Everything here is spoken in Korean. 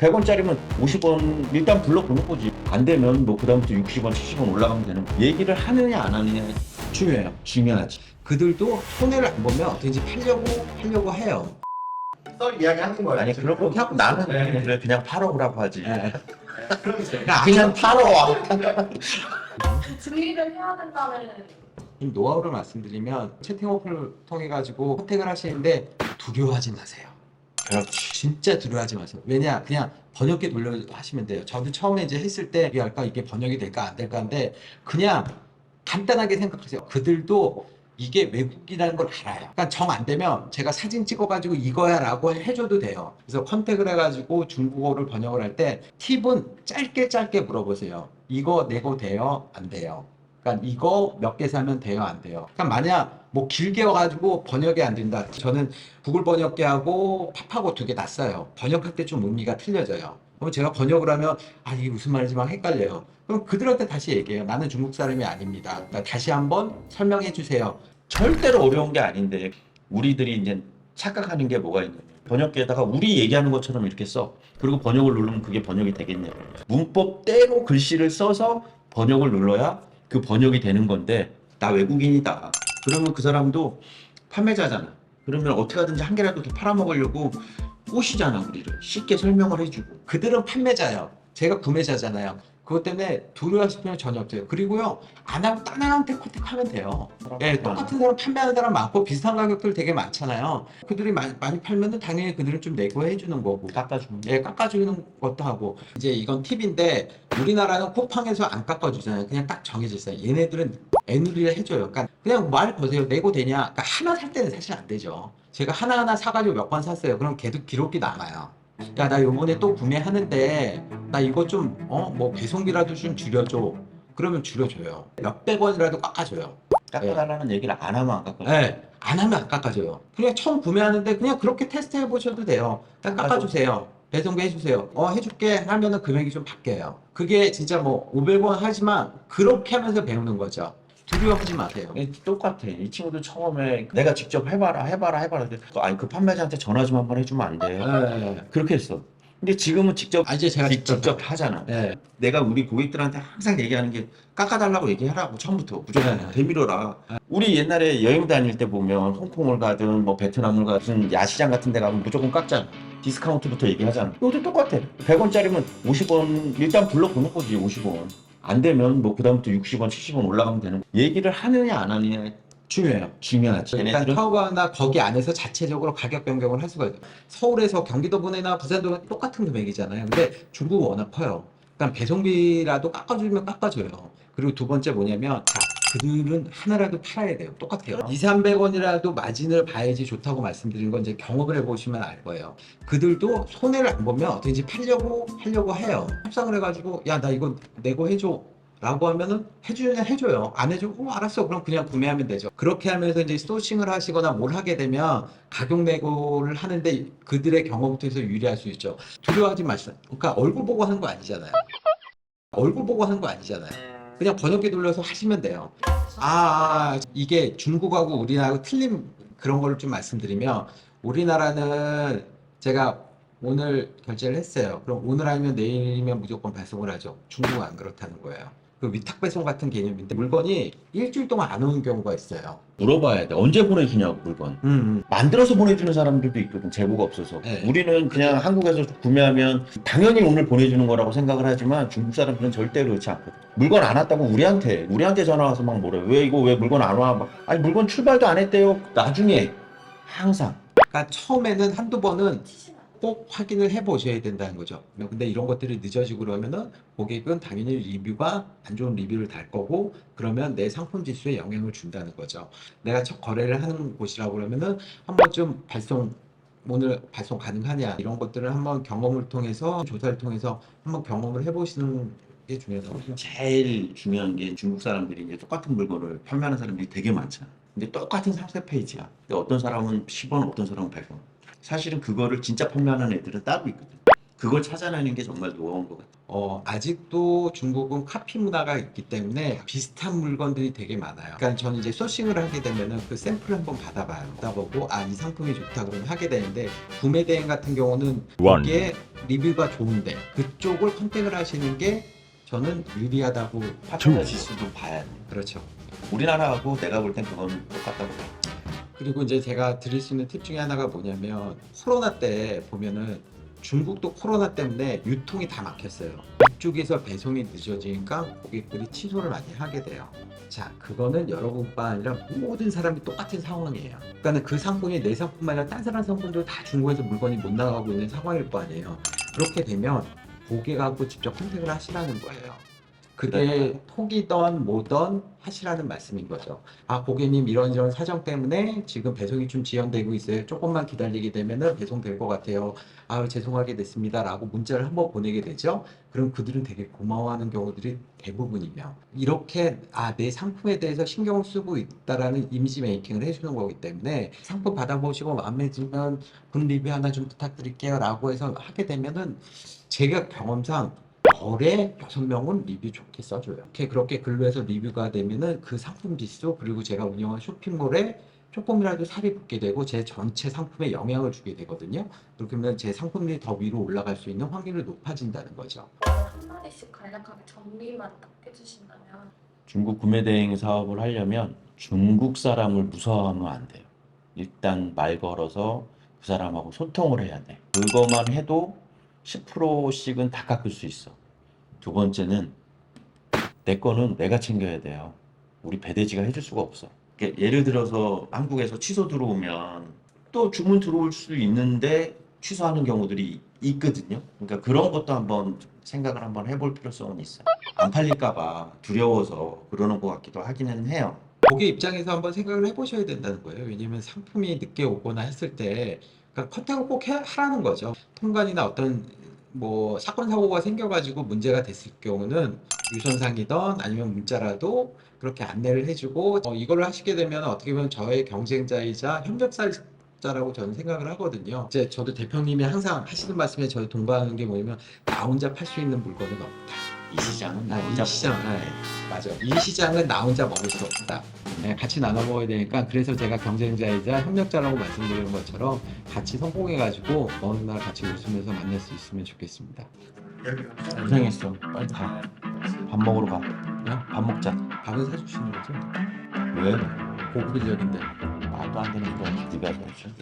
100원짜리면 50원 일단 불러보는 거지. 안 되면 뭐 그다음부터 60원, 70원 올라가면 되는 거. 얘기를 하느냐 안 하느냐 중요해요. 중요하지. 그들도 손해를 안 보면 어떻게든지 팔려고 해요. 썰 이야기 하는 거예요. 아니 그렇게 하고 나는 그래 그냥 팔아오라고 하지. 그냥 팔어. 준비를 해야 된다는 이 노하우를 말씀드리면 채팅 어플을 통해 가지고 선택을 하시는데 두려워하지 마세요. 그렇지. 진짜 두려워하지 마세요. 왜냐, 그냥 번역기 돌려 하시면 돼요. 저도 처음에 이제 했을 때 이게 할까 이게 번역이 될까 안 될까 한데 그냥 간단하게 생각하세요. 그들도 이게 외국이라는 걸 알아요. 그러니까 정 안 되면 제가 사진 찍어가지고 이거야라고 해줘도 돼요. 그래서 컨택을 해가지고 중국어를 번역을 할 때 팁은 짧게 물어보세요. 이거 내고 돼요? 안 돼요? 그러니까 이거 몇 개 사면 돼요? 안 돼요? 그러니까 만약 뭐 길게 와가지고 번역이 안 된다. 저는 구글 번역기하고 팝하고 두 개 다 써요. 번역할 때 좀 의미가 틀려져요. 그럼 제가 번역을 하면 아 이게 무슨 말인지 막 헷갈려요. 그럼 그들한테 다시 얘기해요. 나는 중국 사람이 아닙니다. 그러니까 다시 한번 설명해 주세요. 절대로 어려운 게 아닌데 우리들이 이제 착각하는 게 뭐가 있냐면 번역기에다가 우리 얘기하는 것처럼 이렇게 써. 그리고 번역을 누르면 그게 번역이 되겠냐고. 문법대로 글씨를 써서 번역을 눌러야 그 번역이 되는 건데 나 외국인이다. 그러면 그 사람도 판매자잖아. 그러면 어떻게 하든지 한 개라도 더 팔아먹으려고 꼬시잖아 우리를. 쉽게 설명을 해주고. 그들은 판매자예요. 제가 구매자잖아요. 그것 때문에 두려워하실 필요는 전혀 없어요. 그리고요, 안 하고 딴 애한테 컨택하면 돼요. 예, 똑같은 사람 판매하는 사람 많고 비슷한 가격들 되게 많잖아요. 그들이 많이 팔면은 당연히 그들은 좀 내고 해주는 거고. 깎아주는 예, 깎아주는 것도 하고. 이제 이건 팁인데 우리나라는 쿠팡에서 안 깎아주잖아요. 그냥 딱 정해져 있어요. 얘네들은 애누리를 해줘요. 그러니까 그냥 말 거세요. 내고 되냐? 그러니까 하나 살 때는 사실 안 되죠. 제가 하나하나 사가지고 몇 번 샀어요. 그럼 걔도 기록이 남아요. 야, 나 요번에 또 구매하는데 나 이거 좀 뭐 배송비라도 좀 줄여줘. 그러면 줄여줘요. 몇백 원이라도 깎아줘요. 깎아달라는 얘기를 안 하면 안 깎아줘. 네, 안 하면 안 깎아줘요. 그냥 처음 구매하는데 그냥 그렇게 테스트 해보셔도 돼요. 그냥 깎아주세요. 배송비 해주세요. 해줄게 하면은 금액이 좀 바뀌어요. 그게 진짜 뭐 500원 하지만 그렇게 하면서 배우는 거죠. 두려워하지 마세요. 똑같아. 이 친구도 처음에 내가 직접 해봐라. 아니 그 판매자한테 전화 좀 한번 해주면 안 돼. 네. 그렇게 했어. 근데 지금은 직접 이제 제가 직접 하잖아. 네. 내가 우리 고객들한테 항상 얘기하는 게 깎아달라고 얘기하라고 처음부터 무조건 네. 되밀어라. 우리 옛날에 여행 다닐 때 보면 홍콩을 가든 뭐 베트남을 가든 야시장 같은 데 가면 무조건 깎잖아. 디스카운트부터 얘기하잖아. 이것도 똑같아. 100원짜리면 50원 일단 불러보는 거지. 50원. 안 되면 뭐 그다음부터 60원, 70원 올라가면 되는 거. 얘기를 하느냐 안 하느냐 중요해요. 중요하지. 일단 얘네들은 타오바나 거기 안에서 자체적으로 가격 변경을 할 수가 있어요. 서울에서 경기도 보내나 부산도 똑같은 금액이잖아요. 근데 중국은 워낙 커요. 그러니까 배송비라도 깎아주면 깎아줘요. 그리고 두 번째 뭐냐면 자, 그들은 하나라도 팔아야 돼요. 똑같아요. 200~300원이라도 마진을 봐야지 좋다고 말씀드린 건 이제 경험을 해보시면 알 거예요. 그들도 손해를 안 보면 어떻게든지 하려고 해요. 협상을 해가지고 야, 나 이거 내고 해줘. 라고 하면은 해주냐 해줘요. 안 해주고 알았어 그럼 그냥 구매하면 되죠. 그렇게 하면서 이제 소싱을 하시거나 뭘 하게 되면 가격 내고를 하는데 그들의 경험을 통해서 유리할 수 있죠. 두려워하지 마시죠. 그러니까 얼굴 보고 하는 거 아니잖아요. 얼굴 보고 하는 거 아니잖아요. 그냥 번역기 돌려서 하시면 돼요. 이게 중국하고 우리나라하고 틀린 그런 걸 좀 말씀드리면 우리나라는 제가 오늘 결제를 했어요. 그럼 오늘 아니면 내일이면 무조건 배송을 하죠. 중국은 안 그렇다는 거예요. 그 위탁 배송 같은 개념인데 물건이 일주일 동안 안 오는 경우가 있어요. 물어봐야 돼. 언제 보내주냐고 물건. 만들어서 보내주는 사람들도 있거든. 재고가 없어서. 네. 우리는 그냥 한국에서 구매하면 당연히 오늘 보내주는 거라고 생각을 하지만 중국 사람들은 절대로 그렇지 않거든. 물건 안 왔다고 우리한테 전화 와서 막 뭐래. 왜 물건 안 와? 아니 물건 출발도 안 했대요. 나중에 항상. 그러니까 처음에는 한두 번은 꼭 확인을 해 보셔야 된다는 거죠. 근데 이런 것들이 늦어지고 그러면은 고객은 당연히 리뷰가 안 좋은 리뷰를 달 거고 그러면 내 상품 지수에 영향을 준다는 거죠. 내가 첫 거래를 하는 곳이라고 그러면은 한 번쯤 오늘 발송 가능하냐 이런 것들을 한번 경험을 통해서 조사를 통해서 한번 경험을 해보시는 게 중요하다고 생각합니다. 제일 중요한 게 중국 사람들이 이제 똑같은 물건을 판매하는 사람들이 되게 많잖아. 근데 똑같은 상세 페이지야. 근데 어떤 사람은 10원, 어떤 사람은 100원. 사실은 그거를 진짜 판매하는 애들은 따로 있거든. 그걸 찾아내는 게 정말 노하우인 것 같아요. 아직도 중국은 카피 문화가 있기 때문에 비슷한 물건들이 되게 많아요. 그러니까 저는 이제 소싱을 하게 되면은 그 샘플을 한번 받아봐요. 받아보고 이 상품이 좋다 그러면 하게 되는데, 구매 대행 같은 경우는 거기에 리뷰가 좋은데 그쪽을 컨택을 하시는 게 저는 유리하다고 파트너 지수도 봐야 돼. 그렇죠. 우리나라하고 내가 볼 땐 그건 똑같다고 봐. 그리고 이제 제가 드릴 수 있는 팁 중에 하나가 뭐냐면, 코로나 때 보면은 중국도 코로나 때문에 유통이 다 막혔어요. 이쪽에서 배송이 늦어지니까 고객들이 취소를 많이 하게 돼요. 자, 그거는 여러분뿐만 아니라 모든 사람이 똑같은 상황이에요. 그러니까 그 상품이 내 상품만 아니라 딴 사람 상품도 다 중국에서 물건이 못 나가고 있는 상황일 거 아니에요. 그렇게 되면 고객하고 직접 컨택을 하시라는 거예요. 그게 톡이던 뭐던 하시라는 말씀인 거죠. 고객님 이런 사정 때문에 지금 배송이 좀 지연되고 있어요. 조금만 기다리게 되면은 배송될 것 같아요. 죄송하게 됐습니다. 라고 문자를 한번 보내게 되죠. 그럼 그들은 되게 고마워하는 경우들이 대부분이며, 이렇게 내 상품에 대해서 신경을 쓰고 있다라는 이미지 메이킹을 해주는 거기 때문에, 상품 받아보시고 마음에 들면 굿 리뷰 하나 좀 부탁드릴게요 라고 해서 하게 되면은, 제가 경험상 열에 6명은 리뷰 좋게 써줘요. 그렇게 글로 해서 리뷰가 되면은 그 상품 지수, 그리고 제가 운영한 쇼핑몰에 조금이라도 살이 붙게 되고 제 전체 상품에 영향을 주게 되거든요. 그렇게 하면 제 상품이 더 위로 올라갈 수 있는 확률이 높아진다는 거죠. 한마디씩 간략하게 정리만 딱 해주신다면. 중국 구매 대행 사업을 하려면 중국 사람을 무서워하면 안 돼요. 일단 말 걸어서 그 사람하고 소통을 해야 돼. 그것만 해도 10%씩은 다 깎을 수 있어. 두 번째는 내 거는 내가 챙겨야 돼요. 우리 배대지가 해줄 수가 없어. 예를 들어서 한국에서 취소 들어오면 또 주문 들어올 수 있는데 취소하는 경우들이 있거든요. 그러니까 그런 것도 한번 생각을 한번 해볼 필요성은 있어요. 안 팔릴까봐 두려워서 그러는 것 같기도 하기는 해요. 고객 입장에서 한번 생각을 해보셔야 된다는 거예요. 왜냐면 상품이 늦게 오거나 했을 때 그러니까 컨택을 꼭 하라는 거죠. 통관이나 어떤 사건 사고가 생겨가지고 문제가 됐을 경우는 유선상이든 아니면 문자라도 그렇게 안내를 해주고, 이걸 하시게 되면 어떻게 보면 저의 경쟁자이자 협력사자라고 저는 생각을 하거든요. 이제 저도 대표님이 항상 하시는 말씀에 저희 동감하는 게 뭐냐면, 나 혼자 팔 수 있는 물건은 없다. 이 시장은 나 이 혼자 시장, 맞아. 이 시장은 나 혼자 먹을 수 없다. 같이 나눠 먹어야 되니까, 그래서 제가 경쟁자이자 협력자라고 말씀드리는 것처럼 같이 성공해가지고 어느 날 같이 웃으면서 만날 수 있으면 좋겠습니다. 고생했어. 빨리 가. 밥 먹으러 가. 야, 밥 먹자. 밥은 사주시는 거죠? 왜? 고급 인력인데. 말도 안 되는 거 네가 해야지.